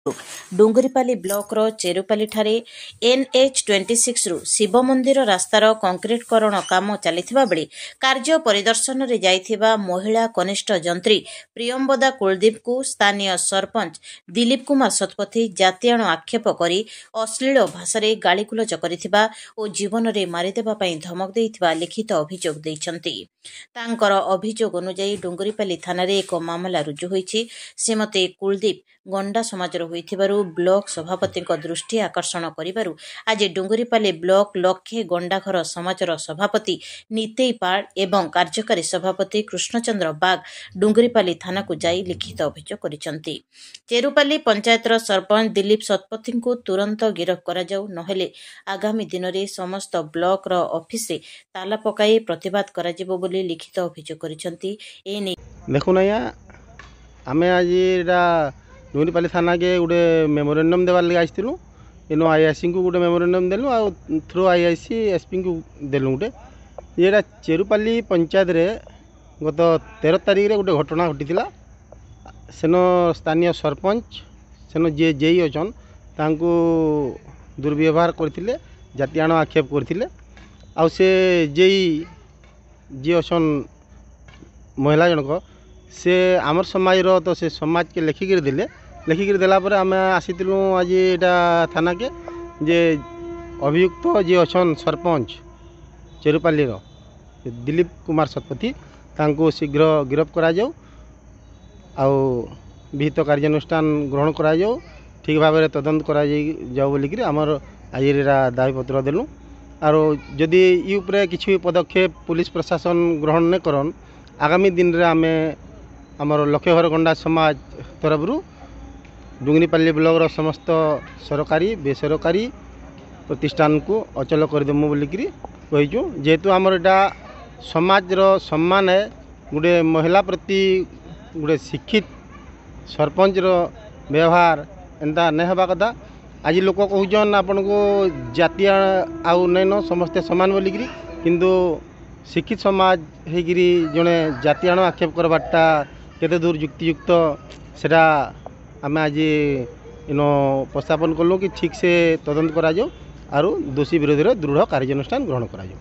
डुंगरीपाली block चेरुपाली ठारे NH26 रु शिव मंदिर रास्तार कंक्रीटकरण काम चलिथिबा बेले कार्य परिदर्शन रे जाइथिबा महिला कनिष्ठ जंत्री प्रियंबदा कुलदीप को स्थानीय सरपंच दिलीप कुमार शतपथी जातियाण आक्षेप करी अश्लील भाषा रे गालीगुलज करिथिबा ओ जीवन रे मारिदेबा पई धमक देइथिबा लिखित अभियोग दैछन्ति। तांकर अभियोग अनुसार डुंगरीपाली थाना रे एक मामला रुजु होईछि। श्रीमती कुलदीप गंडा समाजर होइथिबारु ब्लॉक सभापति दृष्टि आकर्षण करिबारु आज डुंगरीपाली ब्लॉक लक्षे गंडाघर समाजर सभापति नितेई पाड़ एवं कार्यकारी सभापति कृष्णचंद्र बाग डुंगरीपाली थाना को जाई लिखित अभियोग करिसंति। चेरुपाली पंचायतर सरपंच दिलीप शतपथी को तुरंत गिरफ करा जाऊ नहेले आगामी दिन में समस्त ब्लॉक रो ऑफिस रे ताला पकाई प्रतिवाद करा जिवो बोली लिखित अभियोग करिसंति। एने देखुन आज्ञा आमे आज डुंगरीपाली थाना के गोटे मेमोरेंडम देवार लगे आसलु इनो आईआईसी को गोटे मेमोरेंडम देलु आ थ्रू आईआईसी एसपी को देलु गोटे ये चेरुपाली पंचायत रे गत 13 तारिख रे गोटे घटना घटी सेन स्थानीय सरपंच सेन जे जेई अछन तांको दुर्व्यवहार करथिले जातियाण आक्षेप करथिले आ से जेई जे अछन महिला जनक से आमर समाज रो तो से समाज के लिखिक देला पर आम आसीलु आज यहाँ थाना के जे अभियुक्त जे अछन सरपंच चेरुपाली रो दिलीप कुमार शतपथी तांको शीघ्र गिरफ्त करा जाऊ आउ विहित कार्यानुष्ठान ग्रहण करा जाऊ ठीक भाव में तदंत करा जाऊ बोलिक आमर आज दाबीपत्र देलु आरो जदि यूपरे किसी पदक्षेप पुलिस प्रशासन ग्रहण नहीं करन आगामी दिन रे आमे आमर लक्ष्य घर गंडा समाज तरफ डुंगरीपाली ब्लॉक रो समस्त सरकारी बेसरकारी प्रतिष्ठान को अचल करदेमु बोलिक कहीचु। जेहेतु आमर यहाँ समाज रो सम्मान है गोटे महिला प्रति गोटे शिक्षित सरपंच रो व्यवहार एंता नहीं हवा कथा। आज लोक कहन आपन को जातीय आउ नहीं न समस्ते समान बोलिक किंतु शिक्षित समाज होगी जड़े जातियाण आक्षेप करवाटा केते दूर युक्तियुक्त सेटा आम आज इन उपस्थापन कलु कि ठीक से तदंत करा जाऊ आरु दोषी विरोधी दृढ़ कार्यानुष्ठान ग्रहण करा जाऊ।